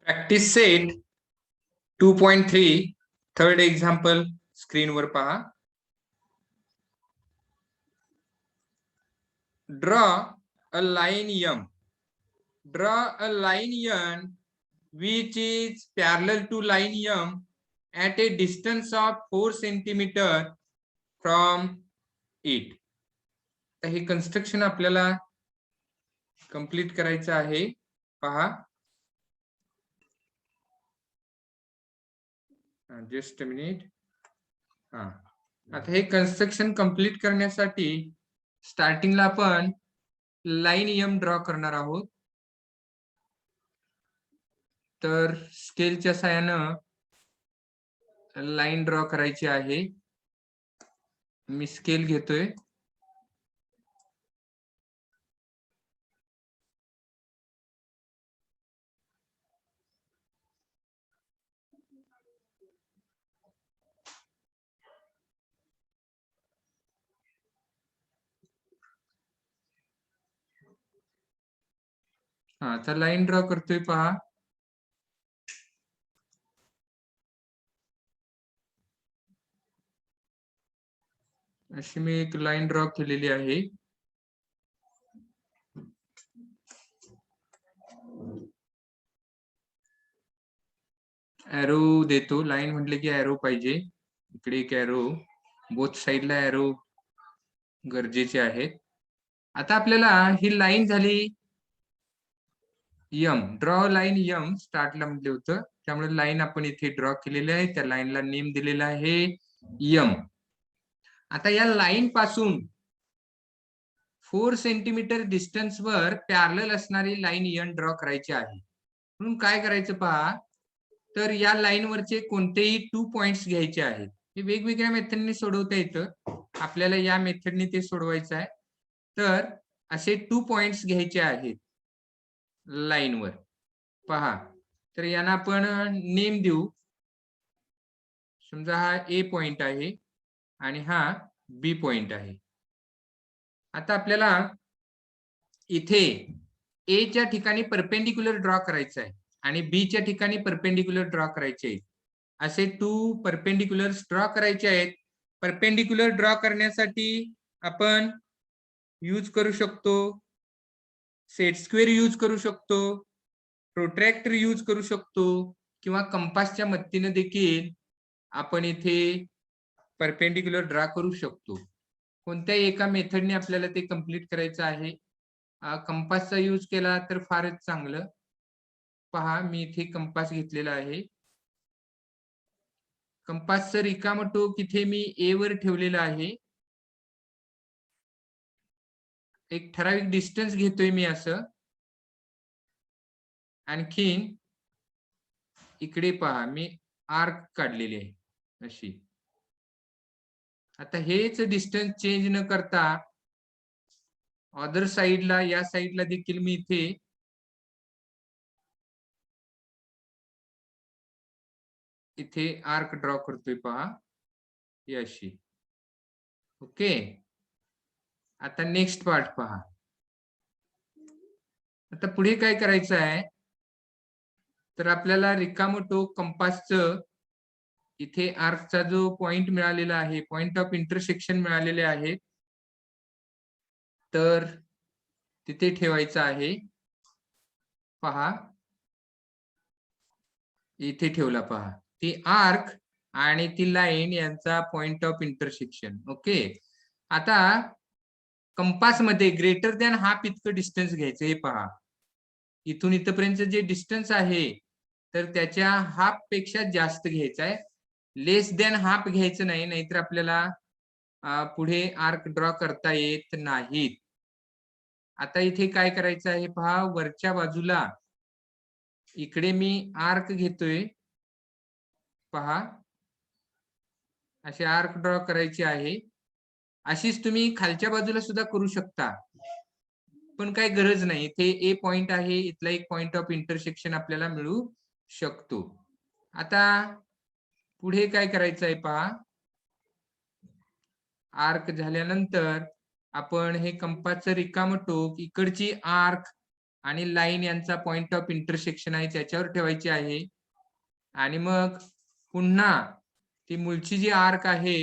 Practice set 2.3 third example स्क्रीनवर पहा. Draw a line M. Draw a line N which is parallel to line M at a distance of 4 centimeter from it. तर हे construction आपल्याला complete करायचं आहे. पहा, just a minute. आता हे कन्स्ट्रक्शन कंप्लीट करण्यासाठी स्टार्टिंगला आपण लाईन M ड्रॉ करणार आहोत. तर स्केलच्या साहाय्यानं लाईन ड्रॉ करायची आहे. मी स्केल घेतोय. तर लाईन ड्रॉ करतोय. पहा, अशी मी एक लाईन ड्रॉ केलेली आहे. एरो देतो. लाईन म्हटले की एरो पाहिजे. इकडे एक एरो, बोथ साइडला एरो गरजेचे आहेत. आता आपल्याला ही लाईन झाली M. ड्रॉ लाईन M स्टार्टला म्हटले होतं, त्यामुळे लाईन आपण इथे ड्रॉ केलेली आहे. त्या लाईनला नेम दिलेला आहे M. आता या लाईन पासून 4 सेंटीमीटर डिस्टन्स वर पॅरलल असणारी लाईन N ड्रॉ करायची आहे. म्हणून काय करायचं पहा, तर या लाईन वरचे कोणतेही 2 पॉइंट्स घ्यायचे आहेत. हे वेगवेगळ्या मेथडने सोडवता येतं. आपल्याला या मेथडने ते सोडवायचं आहे. तर असे 2 पॉइंट्स घ्यायचे आहेत लाईन वर. पहा, तर यांना आपण नेम देऊ. समजा हा A पॉइंट आहे आणि हा B पॉइंट आहे. आता आपल्याला इथे A च्या ठिकाणी परपेंडिक्युलर ड्रॉ करायचं आहे आणि B च्या ठिकाणी परपेंडिक्युलर ड्रॉ करायचे आहेत. असे 2 परपेंडिक्युलर्स ड्रॉ करायचे आहेत. परपेंडिक्युलर ड्रॉ करण्यासाठी आपण यूज करू शकतो सेट स्क्वेअर, यूज करू शकतो प्रोट्रॅक्टर, यूज करू शकतो किंवा कंपासच्या मदतीने देखील आपण इथे परपेंडिक्युलर ड्रॉ करू शकतो. कोणत्याही एका मेथडने आपल्याला ते कंप्लीट करायचं आहे. कंपासचा यूज केला तर फारच चांगलं. पहा, मी इथे कंपास घेतलेला आहे. कंपासचं रिकामं टोक इथे मी A वर ठेवलेलं आहे. एक ठराविक डिस्टन्स घेतोय मी असं. आणखीन इकडे पहा, मी आर्क काढलेली आहे अशी. आता हेच डिस्टन्स चेंज न करता अदर साइडला, या साइडला देखील मी इथे आर्क ड्रॉ करतोय. पहा, ही अशी. ओके. आता नेक्स्ट पार्ट पहा. आता पुढे काय करायचं आहे, तर आपल्याला रिकामं टोक कंपासचं इथे आर्कचा जो पॉइंट मिळालेला आहे, पॉइंट ऑफ इंटरसेक्शन मिळालेले आहे, तर तिथे ठेवायचं आहे. पहा, इथे ठेवला. पहा, ती आर्क आणि ती लाईन यांचा पॉइंट ऑफ इंटरसेक्शन. ओके. आता कंपास मध्ये ग्रेटर दॅन हाफ इतकं डिस्टन्स घ्यायचं. हे पहा, इथून इथपर्यंत जे डिस्टन्स आहे तर त्याच्या हाफ पेक्षा जास्त घ्यायचं आहे. लेस दॅन हाफ घ्यायचं नाही, नाहीतर आपल्याला पुढे आर्क ड्रॉ करता येत नाहीत. आता इथे काय करायचं आहे पहा, वरच्या बाजूला इकडे मी आर्क घेतोय. पहा, असे आर्क ड्रॉ करायचे आहे. अशीच तुम्ही खालच्या बाजूला सुद्धा करू शकता, पण काय गरज नाही. इथे A पॉइंट आहे, इथला एक पॉइंट ऑफ इंटरसेक्शन आपल्याला मिळू शकतो. आता पुढे काय करायचं आहे पहा, आर्क झाल्यानंतर आपण हे कंपासचं रिकामं टोक, इकडची आर्क आणि लाईन यांचा पॉइंट ऑफ इंटरसेक्शन आहे त्याच्यावर ठेवायची आहे. आणि मग पुन्हा ती मूळची जी आर्क आहे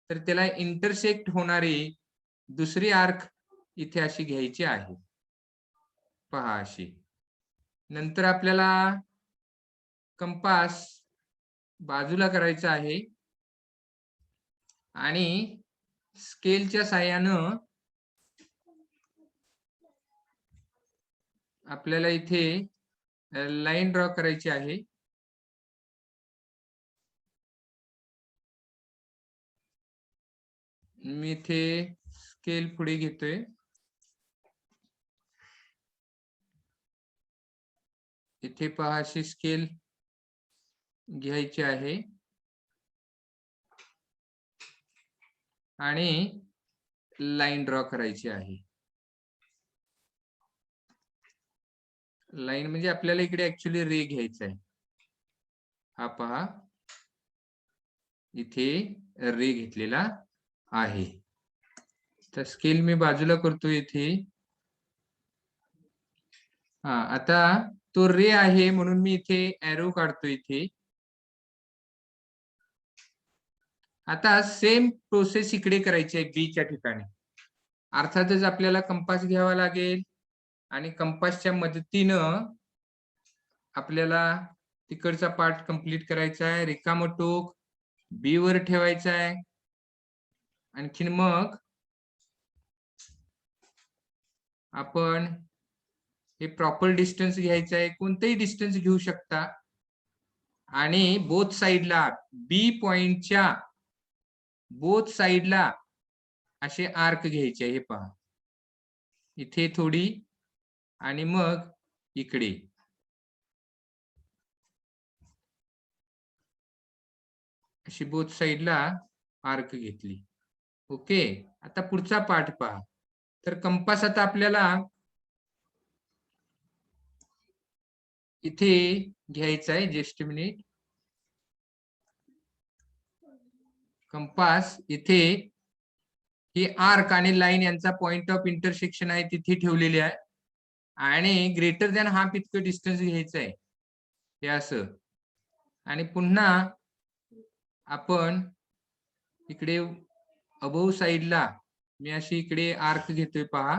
तर त्याला इंटरसेक्ट होणारी दुसरी आर्क इथे अशी घ्यायची आहे, पहा अशी. नंतर आपल्याला कंपास बाजूला करायचा आहे आणि स्केलच्या साहाय्यानं आपल्याला इथे लाईन ड्रॉ करायची आहे. मी इथे स्केल पुढे घेतोय. इथे पहा अशी स्केल घ्यायची आहे आणि लाईन ड्रॉ करायची आहे. लाईन म्हणजे आपल्याला इकडे ऍक्च्युली रे घ्यायचा आहे. हा पहा इथे रे घेतलेला आहे. तर स्केल मी बाजूला करतो इथे. हा, आता तो रे आहे म्हणून मी इथे एरो काढतो इथे. आता सेम प्रोसेस इकडे करायची आहे बी च्या ठिकाणी. अर्थातच आपल्याला कंपास घ्यावा लागेल आणि कंपासच्या मदतीनं आपल्याला तिकडचा पार्ट कंप्लीट करायचा आहे. रिकामं टोक बी वर ठेवायचा आहे. आणखीन मग आपण हे प्रॉपर डिस्टन्स घ्यायचं आहे, कोणतेही डिस्टन्स घेऊ शकता. आणि बोथ साइडला बी पॉइंटच्या बोथ साइडला असे आर्क घ्यायचे आहे. हे पहा इथे थोडी आणि मग इकडे. अशी बोथ साइडला आर्क घेतली. ओके, आता पुढचा पार्ट पहा. तर कंपास आता आपल्याला इथे घ्यायचा आहे. Just minute. कंपास इथे ही आर्क आणि लाईन यांचा पॉइंट ऑफ इंटरसेक्शन आहे तिथे ठेवलेले आहे आणि ग्रेटर दॅन हाफ इतकं डिस्टन्स घ्यायचं आहे हे असं. आणि पुन्हा आपण इकडे अबोव साइडला मी अशी इकडे आर्क घेतोय पहा.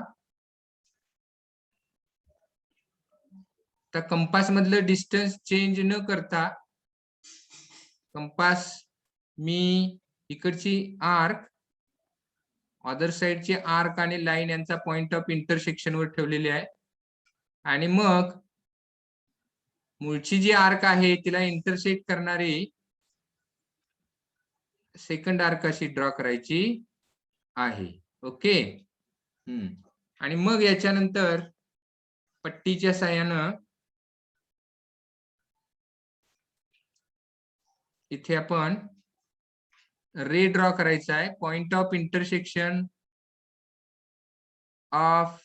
तर कंपास मधलं डिस्टन्स चेंज न करता कंपास मी इकडची आर्क अदर साइडची आर्क आणि लाईन यांचा पॉइंट ऑफ इंटरसेक्शन वर ठेवलेले आहे. आणि मग मूळची जी आर्क आहे तिला इंटरसेक्ट करणारी सेकंड आर्क अशी ड्रॉ करायची आहे. ओके. आणि मग याच्यानंतर पट्टीच्या साहाय्यानं इथे आपण रे ड्रॉ करायचा आहे. Point of intersection of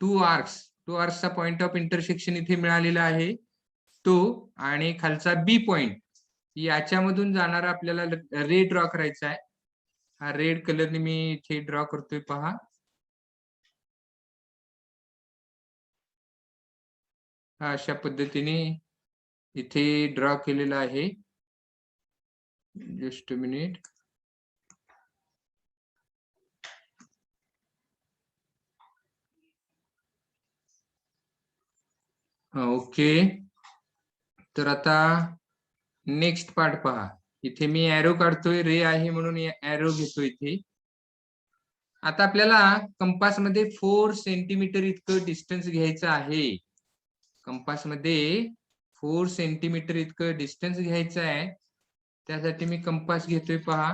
two आर्क्सचा पॉइंट ऑफ इंटरसेक्शन इथे मिळालेला आहे तो. आणि खालचा बी पॉइंट याच्यामधून जाणारा आपल्याला रे ड्रॉ करायचा आहे. हा रेड कलरने मी इथे ड्रॉ करतोय पहा. हा अशा पद्धतीने इथे ड्रॉ केलेला आहे. Just minute. ओके, तर आता नेक्स्ट पार्ट पहा. इथे मी एरो काढतोय, रे आहे म्हणून एरो घेतो इथे. आता आपल्याला कंपास मध्ये 4 सेंटीमीटर इतकं डिस्टन्स घ्यायचं आहे. कंपास मध्ये 4 सेंटीमीटर इतकं डिस्टन्स घ्यायचं आहे. त्यासाठी मी कंपास घेतोय पहा.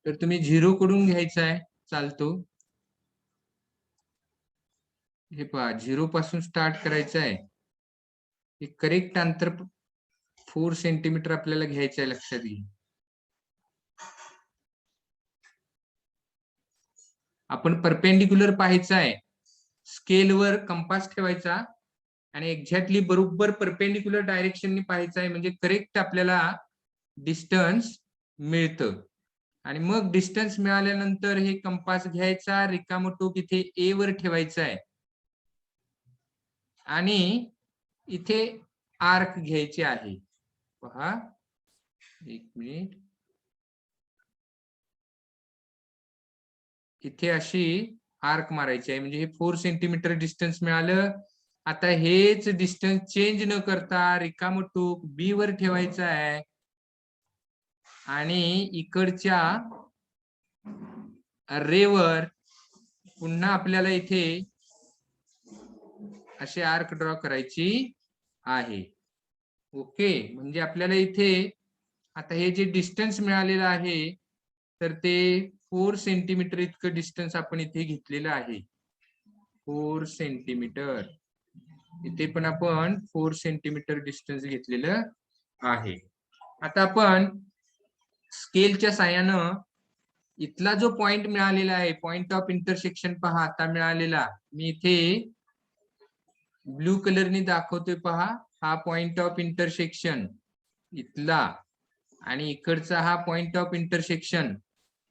तर तुम्ही 0 कडून घ्यायचा आहे, चालतो. हे पहा 0 पासून स्टार्ट करायचं आहे. हे करेक्ट अंतर 4 सेंटीमीटर आपल्याला घ्यायचं आहे, लक्षात घ्या. आपण परपेंडिक्युलर पाहायचं आहे, स्केलवर कंपास ठेवायचा आणि एक्झॅक्टली बरोबर परपेंडिक्युलर डायरेक्शननी पाहायचं आहे, म्हणजे करेक्ट आपल्याला डिस्टन्स मिळतं. आणि मग डिस्टन्स मिळाल्यानंतर हे कंपास घ्यायचा, रिकामं टोक इथे ए वर ठेवायचं आहे आणि इथे आर्क घ्यायचे आहे. पहा, एक मिनिट, इथे अशी आर्क मारायची आहे, म्हणजे हे 4 सेंटीमीटर डिस्टन्स मिळालं. आता हेच डिस्टन्स चेंज न करता रिकामं टोक बी वर ठेवायचं आहे आणि इकडच्या रेवर पुन्हा आपल्याला इथे असे आर्क ड्रॉ करायची आहे. ओके, म्हणजे आपल्याला इथे आता हे जे डिस्टन्स मिळालेलं आहे तर ते 4 सेंटीमीटर इतकं डिस्टन्स आपण इथे घेतलेलं आहे. 4 सेंटीमीटर, इथे पण आपण 4 सेंटीमीटर डिस्टन्स घेतलेलं आहे. आता आपण स्केलच्या साहाय्यानं इथला जो पॉइंट मिळालेला आहे, पॉइंट ऑफ इंटरसेक्शन पहा आता मिळालेला, मी इथे ब्लू कलरने दाखवतोय पहा, हा पॉइंट ऑफ इंटरसेक्शन इथला आणि इकडचा हा पॉइंट ऑफ इंटरसेक्शन.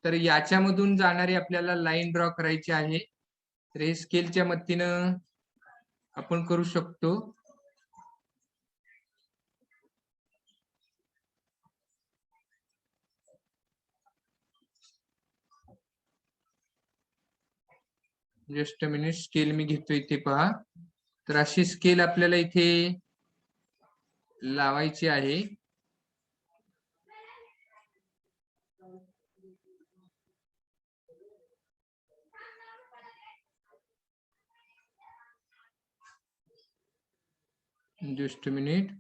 तर याच्यामधून जाणारी आपल्याला लाईन ड्रॉ करायची आहे. तर हे स्केलच्या मदतीनं आपण करू शकतो. जस्ट अ मिनिट, स्केल मी घेतो इथे पहा. तर अशी स्केल आपल्याला इथे लावायची आहे. Just a minute,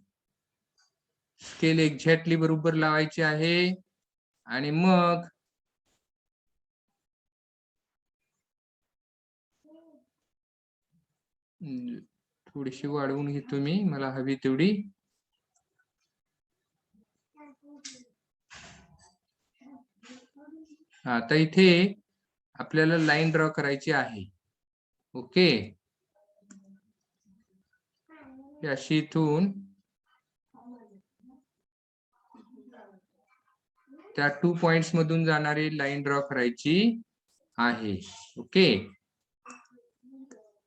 scale exactly बरोबर लावायची आहे आणि मग थोडीशी वाढवून घेतो मी, मला हवी तेवढी. आता इथे आपल्याला लाईन ड्रॉ करायची आहे. ओके, अशी इथून त्या 2 पॉइंट्स मधून जाणारी लाईन ड्रॉ करायची आहे. ओके,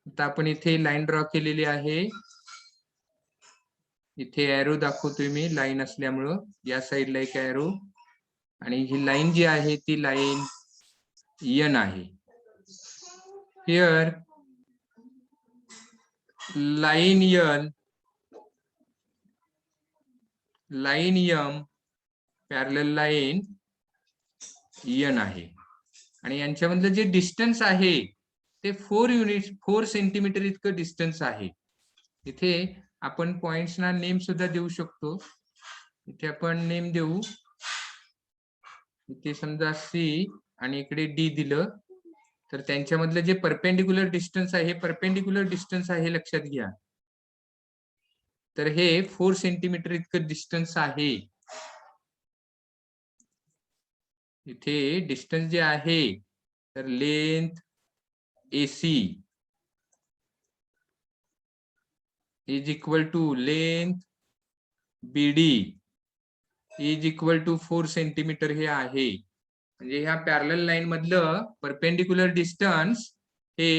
आता आपण इथे लाईन ड्रॉ केलेली आहे. इथे एरो दाखवतोय मी लाईन असल्यामुळं, या साईडला एक एरो, आणि ही लाईन जी आहे ती लाईन एन आहे. Here line N, line M, parallel line N आहे आणि यांच्यामधलं जे डिस्टन्स आहे ते 4 सेंटीमीटर इतकं डिस्टन्स आहे. इथे आपण पॉइंट्सना नेम सुद्धा देऊ शकतो. इथे आपण नेम देऊ, इथे समजा सी आणि इकडे डी दिलं, तर त्यांच्यामधलं जे परपेंडिक्युलर डिस्टन्स आहे, परपेंडिक्युलर डिस्टन्स आहे लक्षात घ्या. तर हे 4 सेंटीमीटर इतकं डिस्टन्स आहे. इथे डिस्टन्स जे आहे तर length AC is equal to length BD is equal to 4 centimetre हे आहे. म्हणजे ह्या पॅरलल लाईन मधलं परपेंडिक्युलर डिस्टन्स हे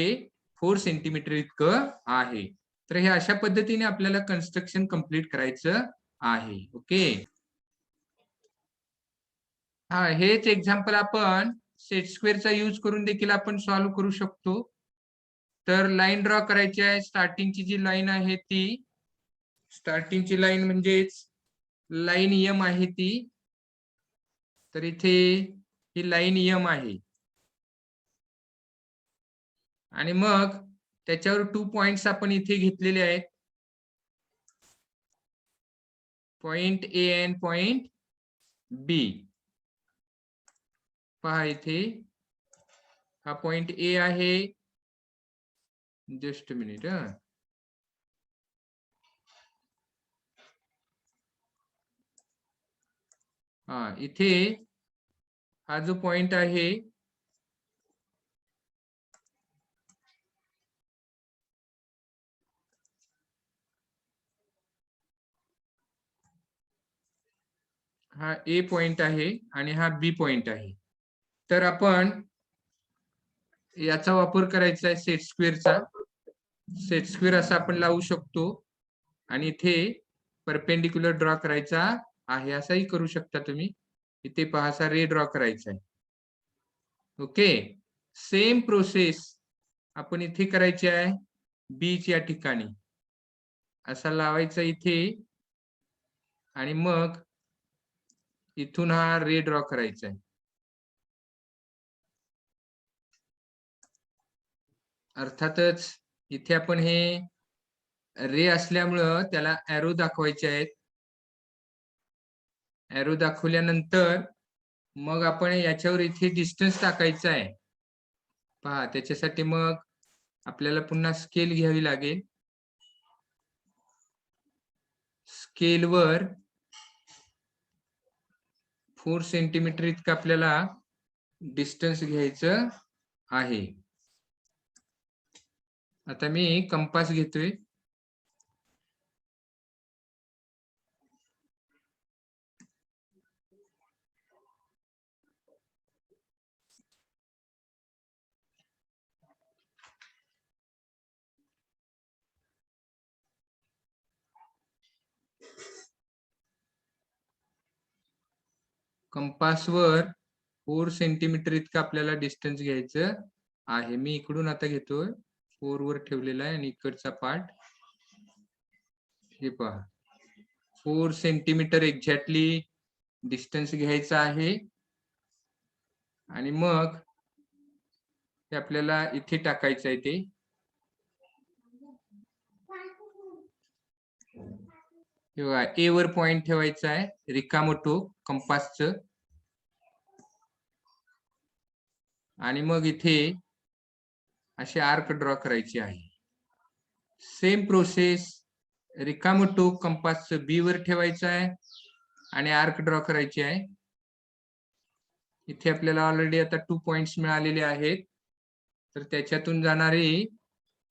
4 सेंटीमीटर इतकं आहे. तर हे अशा पद्धतीने आपल्याला कन्स्ट्रक्शन कंप्लीट करायचं आहे. ओके, हा हेच एक्झाम्पल आपण सेट स्क्वेअरचा यूज करून देखील आपण सॉल्व्ह करू शकतो. तर लाईन ड्रॉ करायची आहे. स्टार्टिंगची जी लाईन आहे ती, स्टार्टिंगची लाईन म्हणजेच लाईन एम आहे ती, तर इथे ही लाईन एम आहे आणि मग त्याच्यावर 2 पॉइंट्स आपण इथे घेतलेले आहेत, पॉइंट ए अँड पॉइंट बी. पहा इथे हा पॉइंट ए आहे. जस्ट मिनिट, हा इथे हा जो पॉइंट आहे हा ए पॉइंट आहे आणि हा बी पॉइंट आहे. तर आपण याचा वापर करायचा आहे सेट स्क्वेअरचा. सेट स्क्वेअर असा आपण लावू शकतो आणि इथे परपेंडिक्युलर ड्रॉ करायचा आहे, असाही करू शकता तुम्ही. इथे पहा असा रे ड्रॉ करायचा आहे. ओके, सेम प्रोसेस आपण इथे करायची आहे. बीच या ठिकाणी असा लावायचा इथे आणि मग इथून हा रे ड्रॉ करायचा आहे. अर्थातच इथे आपण हे रे असल्यामुळं त्याला एरो दाखवायचे आहेत. एरो दाखवल्यानंतर मग आपण याच्यावर इथे डिस्टन्स टाकायचा आहे. पहा, त्याच्यासाठी मग आपल्याला पुन्हा स्केल घ्यावी लागेल. स्केलवर 4 सेंटीमीटर इतकं आपल्याला डिस्टन्स घ्यायचं आहे. आता मी कंपास घेतोय. कंपासवर 4 सेंटीमीटर इतकं आपल्याला डिस्टन्स घ्यायचं आहे. मी इकडून आता घेतोय, 4 वर ठेवलेला आहे आणि इकडचा पार्ट हे पहा 4 सेंटीमीटर एक्झॅक्टली डिस्टन्स घ्यायचा आहे आणि मग ते आपल्याला इथे टाकायचं आहे. ते ए वर पॉइंट ठेवायचा आहे रिकामटो कंपासचं आणि मग इथे असे आर्क ड्रॉ करायचे आहे. सेम प्रोसेस रिकामटो कंपासचं बी वर ठेवायचं आहे आणि आर्क ड्रॉ करायचे आहे. इथे आपल्याला ऑलरेडी आता 2 पॉइंट्स मिळालेले आहेत, तर त्याच्यातून जाणारी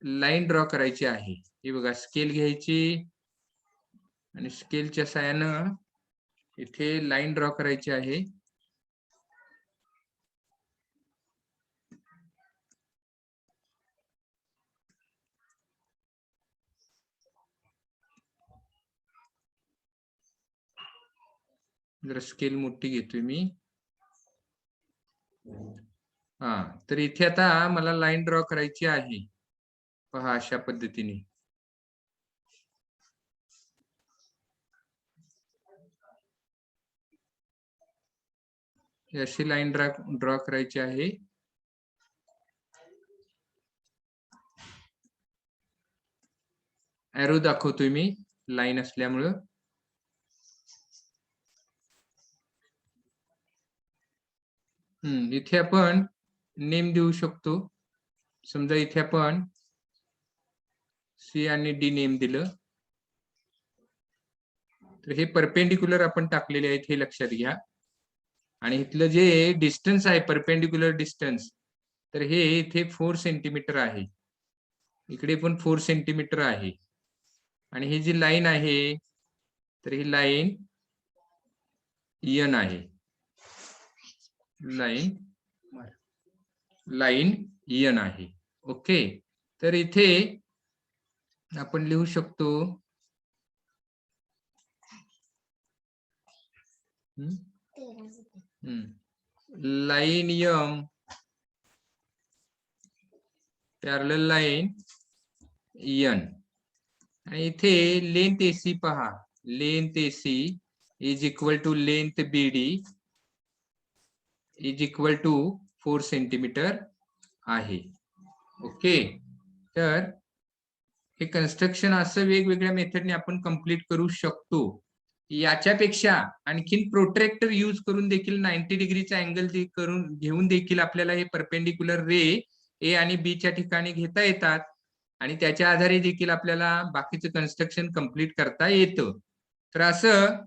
लाईन ड्रॉ करायची आहे. हे बघा, स्केल घ्यायची आणि स्केलच्या साहाय्यानं इथे लाईन ड्रॉ करायची आहे. जरा स्केल मोठी घेतोय मी. हा, तर इथे आता मला लाईन ड्रॉ करायची आहे. पहा अशा पद्धतीने. अशी लाईन ड्रॉ करायची आहे. एरो दाखवतोय मी लाईन असल्यामुळं. इथे आपण नेम देऊ शकतो. समजा इथे आपण सी आणि डी नेम दिलं, तर हे परपेंडिक्युलर आपण टाकलेले आहेत हे लक्षात घ्या. आणि इथलं जे डिस्टन्स आहे परपेंडिक्युलर डिस्टन्स, तर हे इथे 4 सेंटीमीटर आहे. इकडे पण 4 सेंटीमीटर आहे. आणि ही जी लाईन आहे, तर ही लाईन एन आहे. लाईन एन आहे. ओके, तर इथे आपण लिहू शकतो line M parallel line N आणि इथे लेंथ एसी पहा. Length AC is equal to length BD is equal to 4 centimetre आहे. ओके, तर हे कन्स्ट्रक्शन असं वेगवेगळ्या मेथडने आपण कंप्लीट करू शकतो. याच्यापेक्षा आणखीन प्रोट्रॅक्टर यूज करून देखील 90 डिग्रीचा अँगल करून घेऊन देखील आपल्याला हे परपेंडिक्युलर रे ए आणि बी च्या ठिकाणी घेता येतात आणि त्याच्या आधारे देखील आपल्याला बाकीचं कन्स्ट्रक्शन कंप्लीट करता येतं. तर असं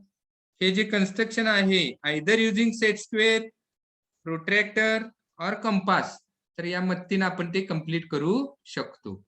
हे जे कन्स्ट्रक्शन आहे either using set square, protractor और कंपास, तर या मदतीने आपण ते कंप्लीट करू शकतो.